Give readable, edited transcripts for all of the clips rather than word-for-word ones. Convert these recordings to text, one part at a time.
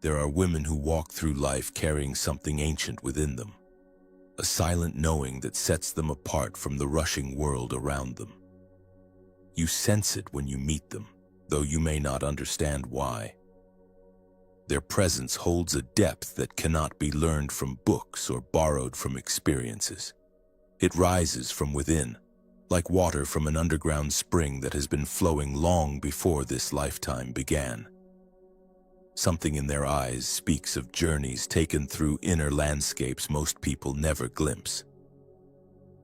There are women who walk through life carrying something ancient within them, a silent knowing that sets them apart from the rushing world around them. You sense it when you meet them, though you may not understand why. Their presence holds a depth that cannot be learned from books or borrowed from experiences. It rises from within, like water from an underground spring that has been flowing long before this lifetime began. Something in their eyes speaks of journeys taken through inner landscapes most people never glimpse.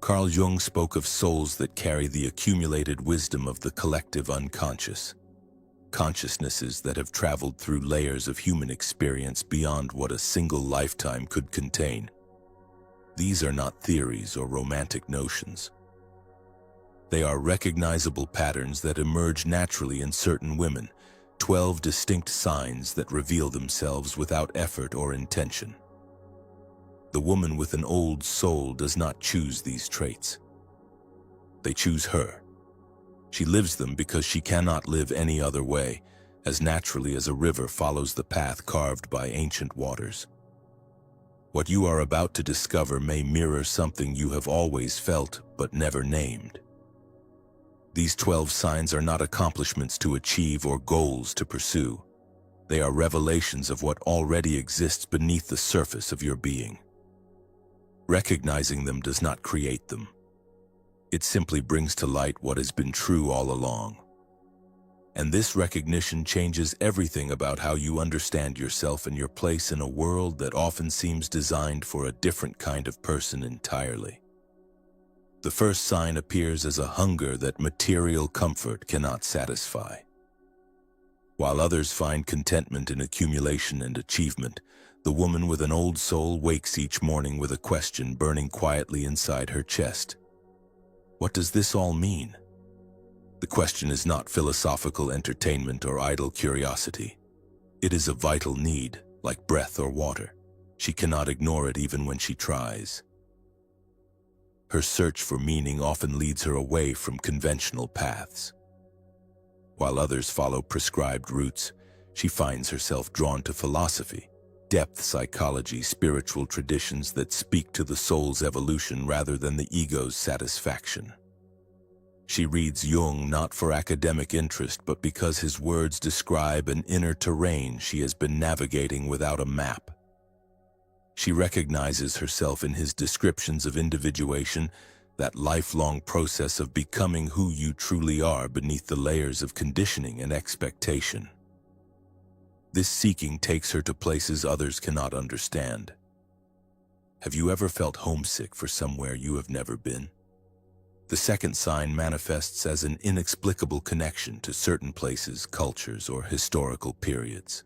CarlJung spoke of souls that carry the accumulated wisdom of the collective unconscious, consciousnesses that have traveled through layers of human experience beyond what a single lifetime could contain. These are not theories or romantic notions. They are recognizable patterns that emerge naturally in certain women, 12 distinct signs that reveal themselves without effort or intention. The woman with an old soul does not choose these traits. They choose her. She lives them because she cannot live any other way, as naturally as a river follows the path carved by ancient waters. What you are about to discover may mirror something you have always felt but never named. These 12 signs are not accomplishments to achieve or goals to pursue. They are revelations of what already exists beneath the surface of your being. Recognizing them does not create them. It simply brings to light what has been true all along. And this recognition changes everything about how you understand yourself and your place in a world that often seems designed for a different kind of person entirely. The first sign appears as a hunger that material comfort cannot satisfy. While others find contentment in accumulation and achievement, the woman with an old soul wakes each morning with a question burning quietly inside her chest. What does this all mean? The question is not philosophical entertainment or idle curiosity. It is a vital need, like breath or water. She cannot ignore it even when she tries. Her search for meaning often leads her away from conventional paths. While others follow prescribed routes, she finds herself drawn to philosophy, depth psychology, spiritual traditions that speak to the soul's evolution rather than the ego's satisfaction. She reads Jung not for academic interest, but because his words describe an inner terrain she has been navigating without a map. She recognizes herself in his descriptions of individuation, that lifelong process of becoming who you truly are beneath the layers of conditioning and expectation. This seeking takes her to places others cannot understand. Have you ever felt homesick for somewhere you have never been? The second sign manifests as an inexplicable connection to certain places, cultures, or historical periods.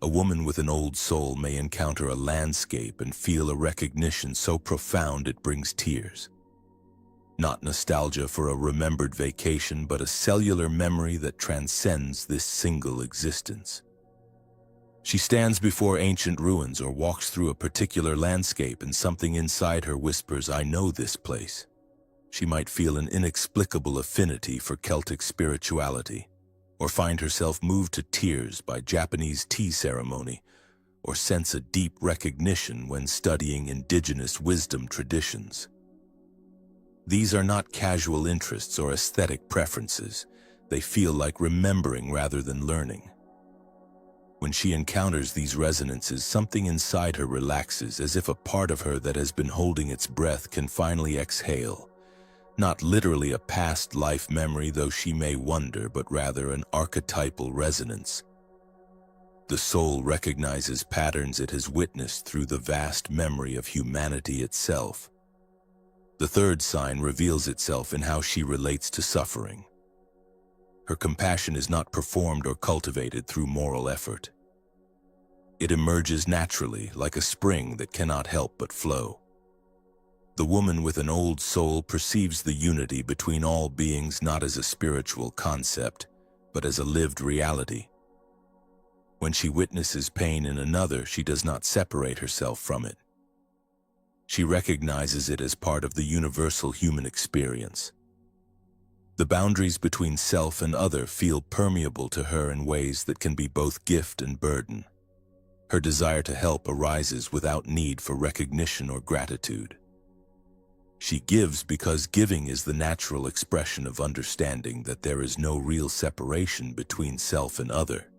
A woman with an old soul may encounter a landscape and feel a recognition so profound it brings tears. Not nostalgia for a remembered vacation, but a cellular memory that transcends this single existence. She stands before ancient ruins or walks through a particular landscape, and something inside her whispers, "I know this place." She might feel an inexplicable affinity for Celtic spirituality, or find herself moved to tears by Japanese tea ceremony, or sense a deep recognition when studying indigenous wisdom traditions. These are not casual interests or aesthetic preferences. They feel like remembering rather than learning. When she encounters these resonances, something inside her relaxes, as if a part of her that has been holding its breath can finally exhale. Not literally a past life memory, though she may wonder, but rather an archetypal resonance. The soul recognizes patterns it has witnessed through the vast memory of humanity itself. The third sign reveals itself in how she relates to suffering. Her compassion is not performed or cultivated through moral effort. It emerges naturally, like a spring that cannot help but flow. The woman with an old soul perceives the unity between all beings not as a spiritual concept, but as a lived reality. When she witnesses pain in another, she does not separate herself from it. She recognizes it as part of the universal human experience. The boundaries between self and other feel permeable to her in ways that can be both gift and burden. Her desire to help arises without need for recognition or gratitude. She gives because giving is the natural expression of understanding that there is no real separation between self and other.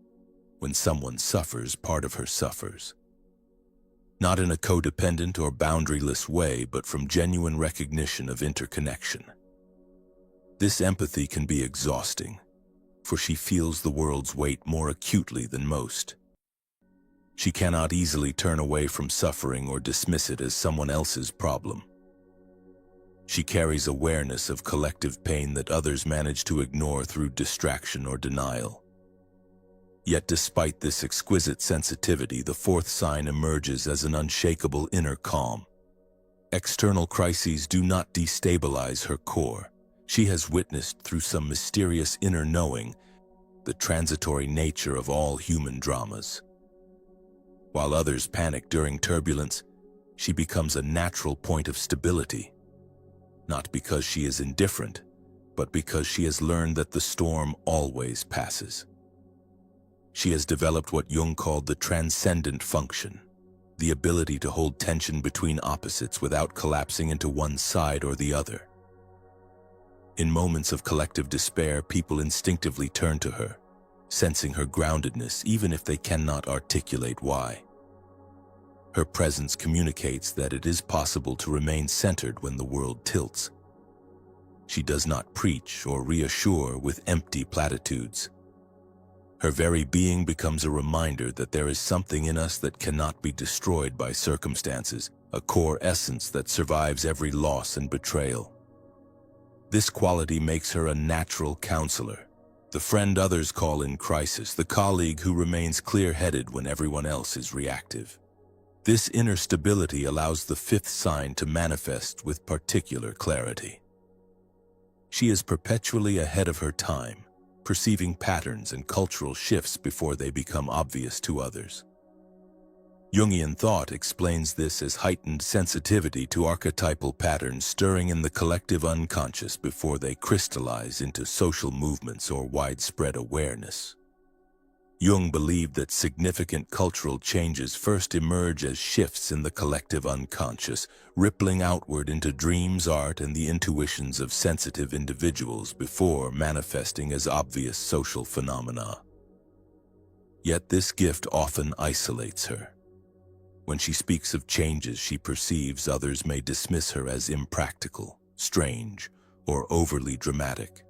When someone suffers, part of her suffers. Not in a codependent or boundaryless way, but from genuine recognition of interconnection. This empathy can be exhausting, for she feels the world's weight more acutely than most. She cannot easily turn away from suffering or dismiss it as someone else's problem. She carries awareness of collective pain that others manage to ignore through distraction or denial. Yet despite this exquisite sensitivity, the fourth sign emerges as an unshakable inner calm. External crises do not destabilize her core. She has witnessed through some mysterious inner knowing the transitory nature of all human dramas. While others panic during turbulence, she becomes a natural point of stability. Not because she is indifferent, but because she has learned that the storm always passes. She has developed what Jung called the transcendent function, the ability to hold tension between opposites without collapsing into one side or the other. In moments of collective despair, people instinctively turn to her, sensing her groundedness even if they cannot articulate why. Her presence communicates that it is possible to remain centered when the world tilts. She does not preach or reassure with empty platitudes. Her very being becomes a reminder that there is something in us that cannot be destroyed by circumstances, a core essence that survives every loss and betrayal. This quality makes her a natural counselor, the friend others call in crisis, the colleague who remains clear-headed when everyone else is reactive. This inner stability allows the fifth sign to manifest with particular clarity. She is perpetually ahead of her time, perceiving patterns and cultural shifts before they become obvious to others. Jungian thought explains this as heightened sensitivity to archetypal patterns stirring in the collective unconscious before they crystallize into social movements or widespread awareness. Jung believed that significant cultural changes first emerge as shifts in the collective unconscious, rippling outward into dreams, art, and the intuitions of sensitive individuals before manifesting as obvious social phenomena. Yet this gift often isolates her. When she speaks of changes she perceives, others may dismiss her as impractical, strange, or overly dramatic.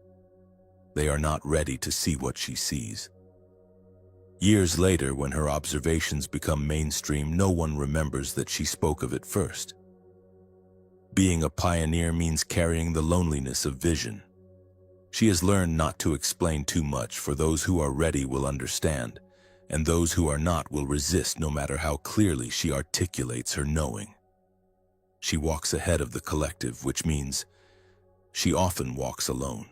They are not ready to see what she sees. Years later, when her observations become mainstream, no one remembers that she spoke of it first. Being a pioneer means carrying the loneliness of vision. She has learned not to explain too much, for those who are ready will understand, and those who are not will resist no matter how clearly she articulates her knowing. She walks ahead of the collective, which means she often walks alone.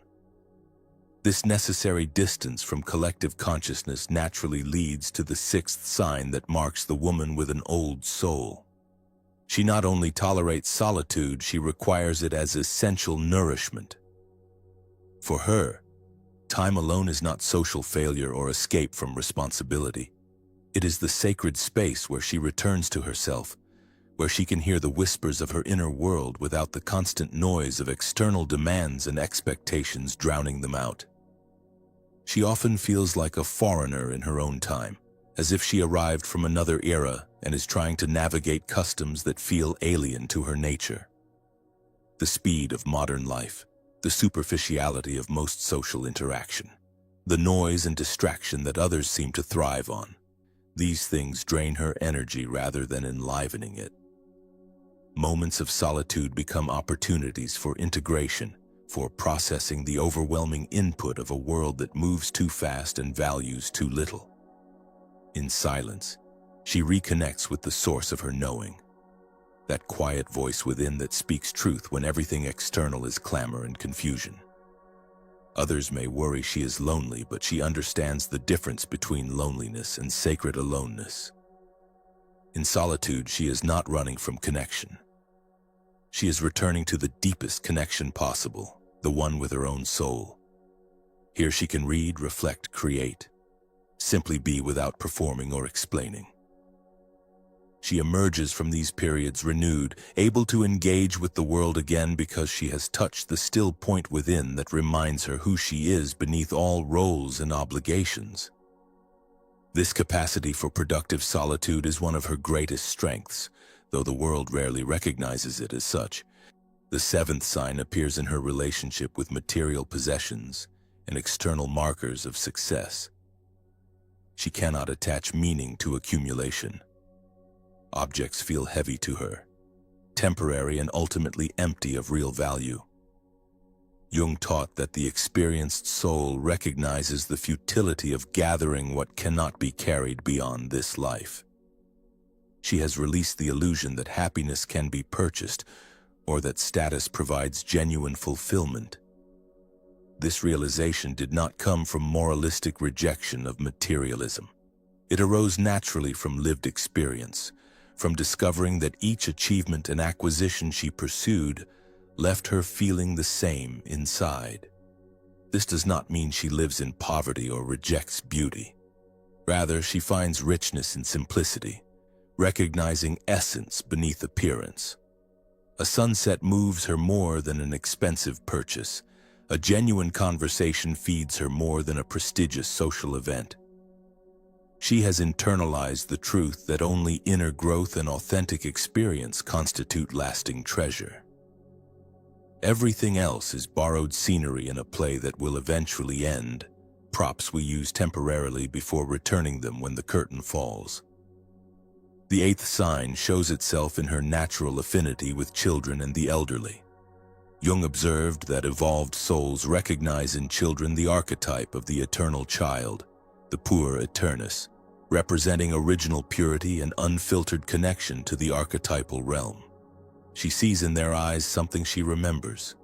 This necessary distance from collective consciousness naturally leads to the sixth sign that marks the woman with an old soul. She not only tolerates solitude, she requires it as essential nourishment. For her, time alone is not social failure or escape from responsibility. It is the sacred space where she returns to herself, where she can hear the whispers of her inner world without the constant noise of external demands and expectations drowning them out. She often feels like a foreigner in her own time, as if she arrived from another era and is trying to navigate customs that feel alien to her nature. The speed of modern life, the superficiality of most social interaction, the noise and distraction that others seem to thrive on, these things drain her energy rather than enlivening it. Moments of solitude become opportunities for integration, for processing the overwhelming input of a world that moves too fast and values too little. In silence, she reconnects with the source of her knowing, that quiet voice within that speaks truth when everything external is clamor and confusion. Others may worry she is lonely, but she understands the difference between loneliness and sacred aloneness. In solitude, she is not running from connection. She is returning to the deepest connection possible, the one with her own soul. Here she can read, reflect, create, simply be without performing or explaining. she emerges from these periods renewed, able to engage with the world again because she has touched the still point within that reminds her who she is beneath all roles and obligations. This capacity for productive solitude is one of her greatest strengths, though the world rarely recognizes it as such. The seventh sign appears in her relationship with material possessions and external markers of success. She cannot attach meaning to accumulation. Objects feel heavy to her, temporary and ultimately empty of real value. Jung taught that the experienced soul recognizes the futility of gathering what cannot be carried beyond this life. She has released the illusion that happiness can be purchased or that status provides genuine fulfillment. This realization did not come from moralistic rejection of materialism. It arose naturally from lived experience, from discovering that each achievement and acquisition she pursued left her feeling the same inside. This does not mean she lives in poverty or rejects beauty. Rather, she finds richness in simplicity, recognizing essence beneath appearance. A sunset moves her more than an expensive purchase. A genuine conversation feeds her more than a prestigious social event. She has internalized the truth that only inner growth and authentic experience constitute lasting treasure. Everything else is borrowed scenery in a play that will eventually end, props we use temporarily before returning them when the curtain falls. The eighth sign shows itself in her natural affinity with children and the elderly. Jung observed that evolved souls recognize in children the archetype of the eternal child, the puer aeternus, representing original purity and unfiltered connection to the archetypal realm. She sees in their eyes something she remembers,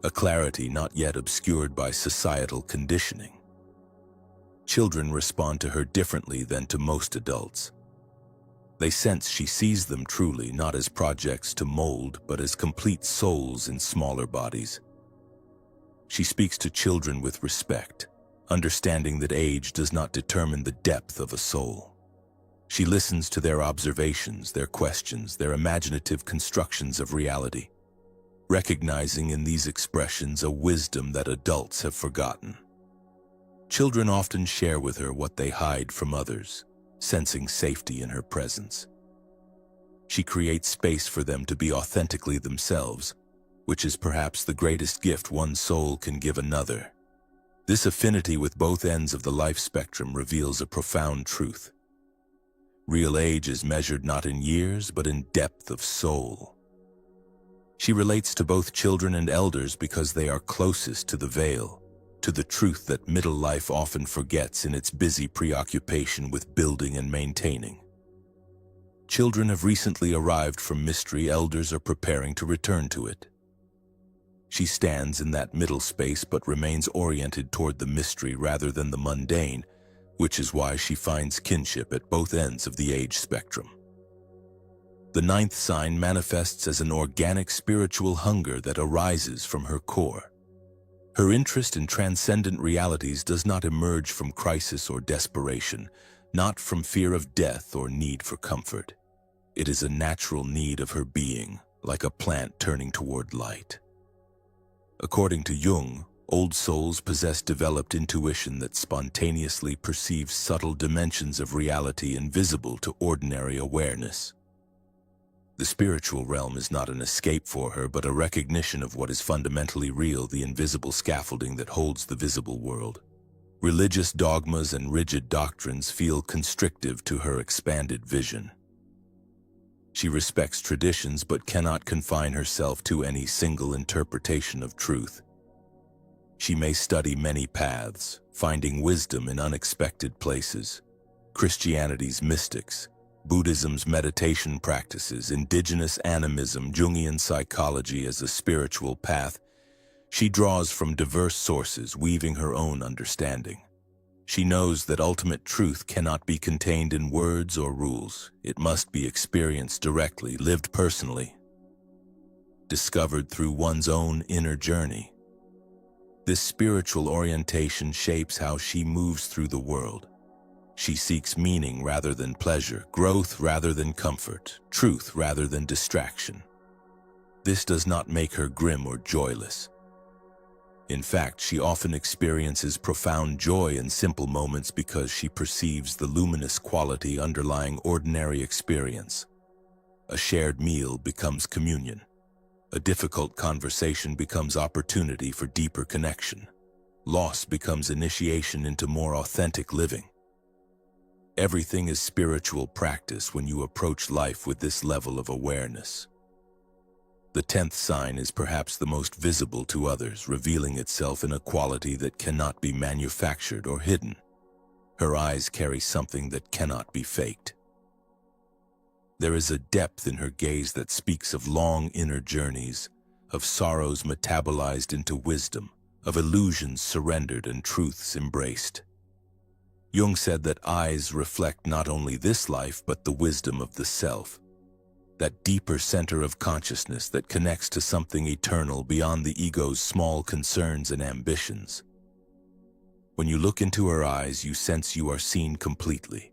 a clarity not yet obscured by societal conditioning. Children respond to her differently than to most adults. They sense she sees them truly, not as projects to mold, but as complete souls in smaller bodies. She speaks to children with respect, understanding that age does not determine the depth of a soul. She listens to their observations, their questions, their imaginative constructions of reality, recognizing in these expressions a wisdom that adults have forgotten. Children often share with her what they hide from others, sensing safety in her presence. She creates space for them to be authentically themselves, which is perhaps the greatest gift one soul can give another. This affinity with both ends of the life spectrum reveals a profound truth. Real age is measured not in years, but in depth of soul. She relates to both children and elders because they are closest to the veil, to the truth that middle life often forgets in its busy preoccupation with building and maintaining. Children have recently arrived from mystery, elders are preparing to return to it. She stands in that middle space but remains oriented toward the mystery rather than the mundane, which is why she finds kinship at both ends of the age spectrum. The ninth sign manifests as an organic spiritual hunger that arises from her core. Her interest in transcendent realities does not emerge from crisis or desperation, not from fear of death or need for comfort. It is a natural need of her being, like a plant turning toward light. According to Jung, old souls possess developed intuition that spontaneously perceives subtle dimensions of reality invisible to ordinary awareness. The spiritual realm is not an escape for her, but a recognition of what is fundamentally real, the invisible scaffolding that holds the visible world. Religious dogmas and rigid doctrines feel constrictive to her expanded vision. She respects traditions but cannot confine herself to any single interpretation of truth. She may study many paths, finding wisdom in unexpected places. Christianity's mystics, Buddhism's meditation practices, indigenous animism, Jungian psychology as a spiritual path. She draws from diverse sources, weaving her own understanding. She knows that ultimate truth cannot be contained in words or rules. It must be experienced directly, lived personally, discovered through one's own inner journey. This spiritual orientation shapes how she moves through the world. She seeks meaning rather than pleasure, growth rather than comfort, truth rather than distraction. This does not make her grim or joyless. In fact, she often experiences profound joy in simple moments because she perceives the luminous quality underlying ordinary experience. A shared meal becomes communion. A difficult conversation becomes opportunity for deeper connection. Loss becomes initiation into more authentic living. Everything is spiritual practice when you approach life with this level of awareness. The 10th sign is perhaps the most visible to others, revealing itself in a quality that cannot be manufactured or hidden. Her eyes carry something that cannot be faked. There is a depth in her gaze that speaks of long inner journeys, of sorrows metabolized into wisdom, of illusions surrendered and truths embraced. Jung said that eyes reflect not only this life but the wisdom of the self, that deeper center of consciousness that connects to something eternal beyond the ego's small concerns and ambitions. When you look into her eyes, you sense you are seen completely,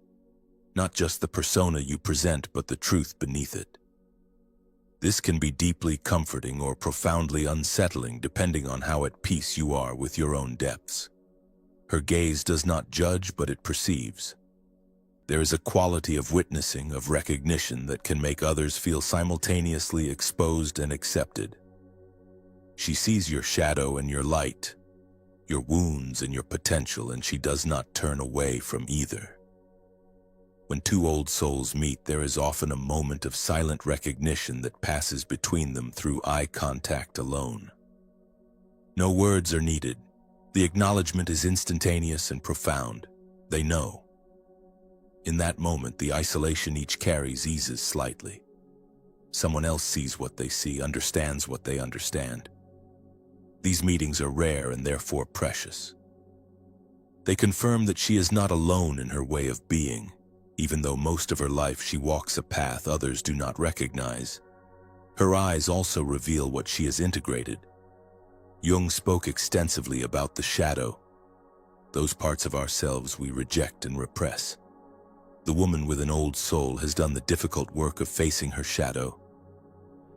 not just the persona you present but the truth beneath it. This can be deeply comforting or profoundly unsettling depending on how at peace you are with your own depths. Her gaze does not judge, but it perceives. There is a quality of witnessing, of recognition that can make others feel simultaneously exposed and accepted. She sees your shadow and your light, your wounds and your potential, and she does not turn away from either. When two old souls meet, there is often a moment of silent recognition that passes between them through eye contact alone. No words are needed. The acknowledgement is instantaneous and profound. They know. In that moment, the isolation each carries eases slightly. Someone else sees what they see, understands what they understand. These meetings are rare and therefore precious. They confirm that she is not alone in her way of being, even though most of her life she walks a path others do not recognize. Her eyes also reveal what she has integrated. Jung spoke extensively about the shadow, those parts of ourselves we reject and repress. The woman with an old soul has done the difficult work of facing her shadow,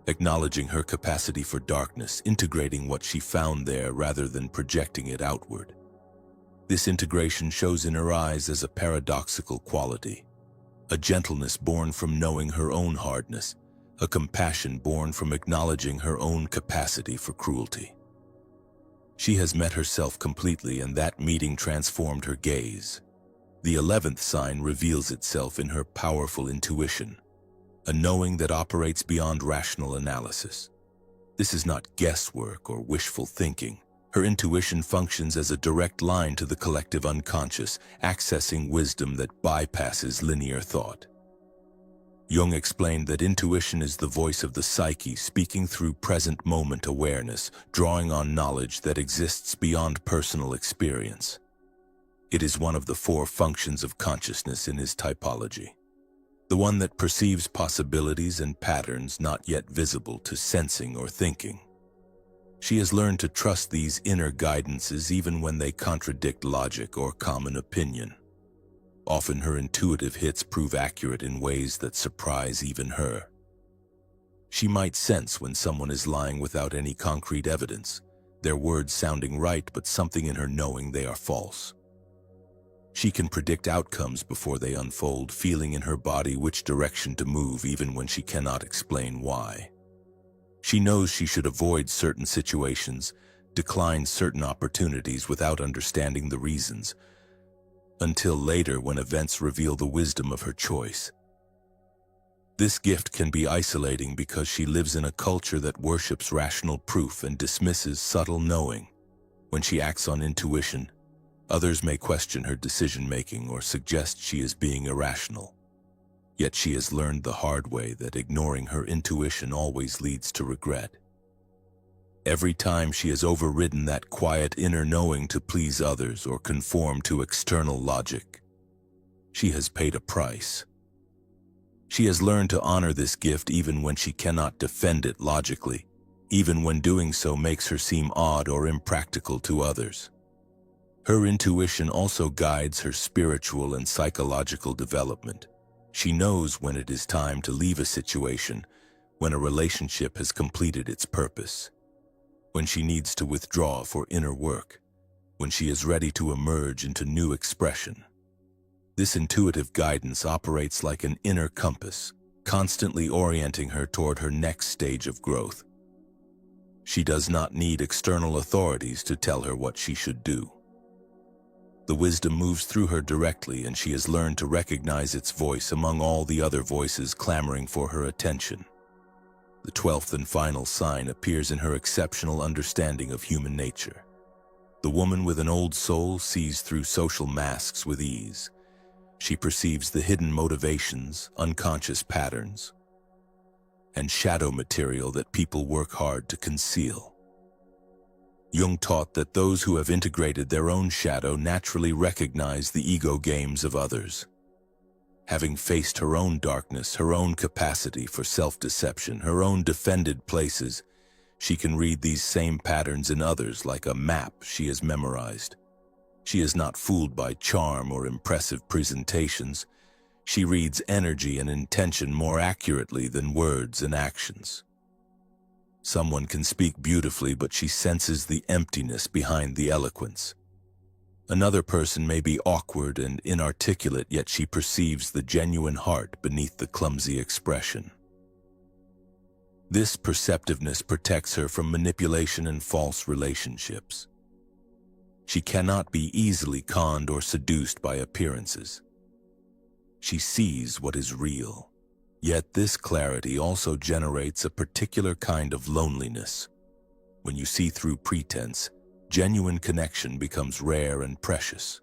acknowledging her capacity for darkness, integrating what she found there rather than projecting it outward. This integration shows in her eyes as a paradoxical quality, a gentleness born from knowing her own hardness, a compassion born from acknowledging her own capacity for cruelty. She has met herself completely, and that meeting transformed her gaze. The 11th sign reveals itself in her powerful intuition, a knowing that operates beyond rational analysis. This is not guesswork or wishful thinking. Her intuition functions as a direct line to the collective unconscious, accessing wisdom that bypasses linear thought. Jung explained that intuition is the voice of the psyche speaking through present moment awareness, drawing on knowledge that exists beyond personal experience. It is one of the 4 functions of consciousness in his typology, the one that perceives possibilities and patterns not yet visible to sensing or thinking. She has learned to trust these inner guidances even when they contradict logic or common opinion. Often her intuitive hits prove accurate in ways that surprise even her. She might sense when someone is lying without any concrete evidence, their words sounding right but something in her knowing they are false. She can predict outcomes before they unfold, feeling in her body which direction to move even when she cannot explain why. She knows she should avoid certain situations, decline certain opportunities without understanding the reasons, until later when events reveal the wisdom of her choice. This gift can be isolating because she lives in a culture that worships rational proof and dismisses subtle knowing. When she acts on intuition, others may question her decision-making or suggest she is being irrational. Yet she has learned the hard way that ignoring her intuition always leads to regret. Every time she has overridden that quiet inner knowing to please others or conform to external logic, she has paid a price. She has learned to honor this gift even when she cannot defend it logically, even when doing so makes her seem odd or impractical to others. Her intuition also guides her spiritual and psychological development. She knows when it is time to leave a situation, when a relationship has completed its purpose, when she needs to withdraw for inner work, when she is ready to emerge into new expression. This intuitive guidance operates like an inner compass, constantly orienting her toward her next stage of growth. She does not need external authorities to tell her what she should do. The wisdom moves through her directly, and she has learned to recognize its voice among all the other voices clamoring for her attention. The 12th and final sign appears in her exceptional understanding of human nature. The woman with an old soul sees through social masks with ease. She perceives the hidden motivations, unconscious patterns, and shadow material that people work hard to conceal. Jung taught that those who have integrated their own shadow naturally recognize the ego games of others. Having faced her own darkness, her own capacity for self-deception, her own defended places, she can read these same patterns in others like a map she has memorized. She is not fooled by charm or impressive presentations. She reads energy and intention more accurately than words and actions. Someone can speak beautifully, but she senses the emptiness behind the eloquence. Another person may be awkward and inarticulate, yet she perceives the genuine heart beneath the clumsy expression. This perceptiveness protects her from manipulation and false relationships. She cannot be easily conned or seduced by appearances. She sees what is real. Yet this clarity also generates a particular kind of loneliness. When you see through pretense, genuine connection becomes rare and precious.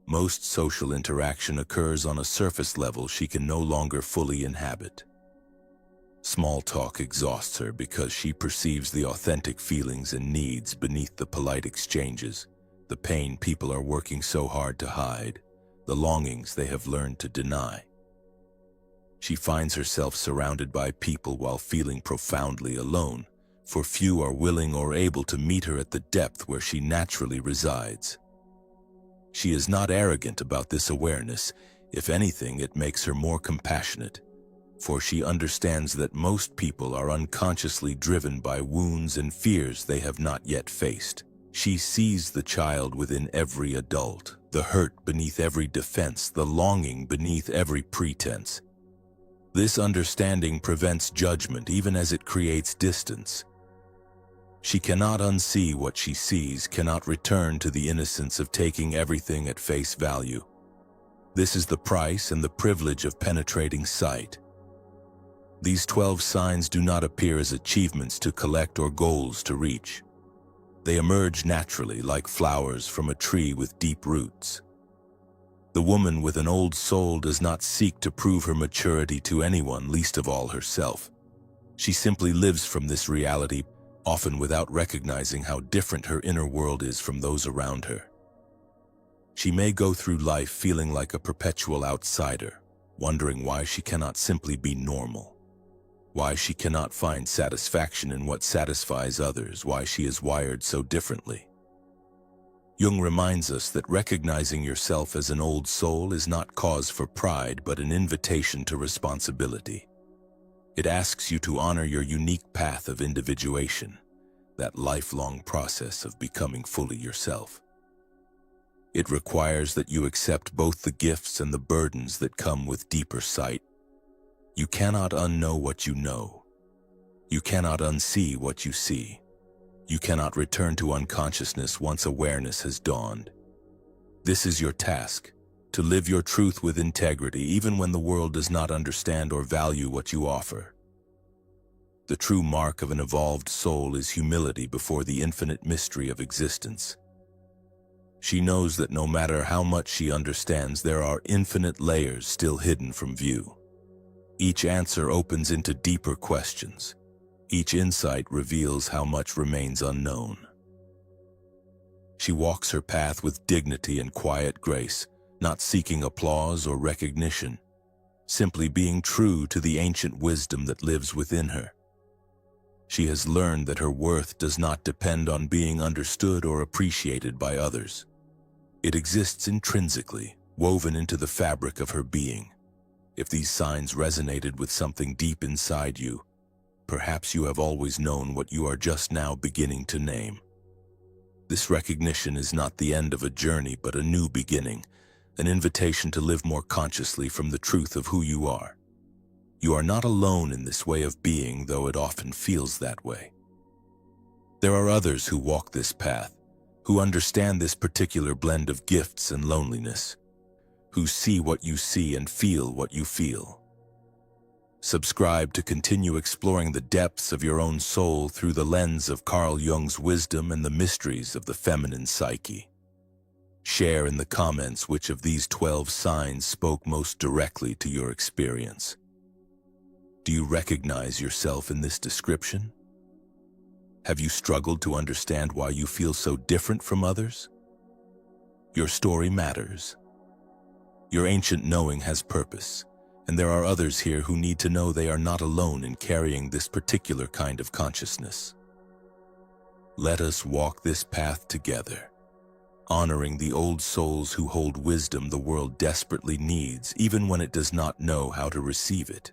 Most social interaction occurs on a surface level she can no longer fully inhabit. Small talk exhausts her because she perceives the authentic feelings and needs beneath the polite exchanges, the pain people are working so hard to hide, the longings they have learned to deny. She finds herself surrounded by people while feeling profoundly alone, for few are willing or able to meet her at the depth where she naturally resides. She is not arrogant about this awareness. If anything, it makes her more compassionate, for she understands that most people are unconsciously driven by wounds and fears they have not yet faced. She sees the child within every adult, the hurt beneath every defense, the longing beneath every pretense. This understanding prevents judgment even as it creates distance. She cannot unsee what she sees, cannot return to the innocence of taking everything at face value. This is the price and the privilege of penetrating sight. These 12 signs do not appear as achievements to collect or goals to reach. They emerge naturally like flowers from a tree with deep roots. The woman with an old soul does not seek to prove her maturity to anyone, least of all herself. She simply lives from this reality, often without recognizing how different her inner world is from those around her. She may go through life feeling like a perpetual outsider, wondering why she cannot simply be normal, why she cannot find satisfaction in what satisfies others, why she is wired so differently. Jung reminds us that recognizing yourself as an old soul is not cause for pride, but an invitation to responsibility. It asks you to honor your unique path of individuation, that lifelong process of becoming fully yourself. It requires that you accept both the gifts and the burdens that come with deeper sight. You cannot unknow what you know. You cannot unsee what you see. You cannot return to unconsciousness once awareness has dawned. This is your task, to live your truth with integrity even when the world does not understand or value what you offer. The true mark of an evolved soul is humility before the infinite mystery of existence. She knows that no matter how much she understands, there are infinite layers still hidden from view. Each answer opens into deeper questions. Each insight reveals how much remains unknown. She walks her path with dignity and quiet grace, not seeking applause or recognition, simply being true to the ancient wisdom that lives within her. She has learned that her worth does not depend on being understood or appreciated by others. It exists intrinsically, woven into the fabric of her being. If these signs resonated with something deep inside you, perhaps you have always known what you are just now beginning to name. This recognition is not the end of a journey, but a new beginning, an invitation to live more consciously from the truth of who you are. You are not alone in this way of being, though it often feels that way. There are others who walk this path, who understand this particular blend of gifts and loneliness, who see what you see and feel what you feel. Subscribe to continue exploring the depths of your own soul through the lens of Carl Jung's wisdom and the mysteries of the feminine psyche. Share in the comments which of these 12 signs spoke most directly to your experience. Do you recognize yourself in this description? Have you struggled to understand why you feel so different from others? Your story matters. Your ancient knowing has purpose, and there are others here who need to know they are not alone in carrying this particular kind of consciousness. Let us walk this path together, honoring the old souls who hold wisdom the world desperately needs, even when it does not know how to receive it.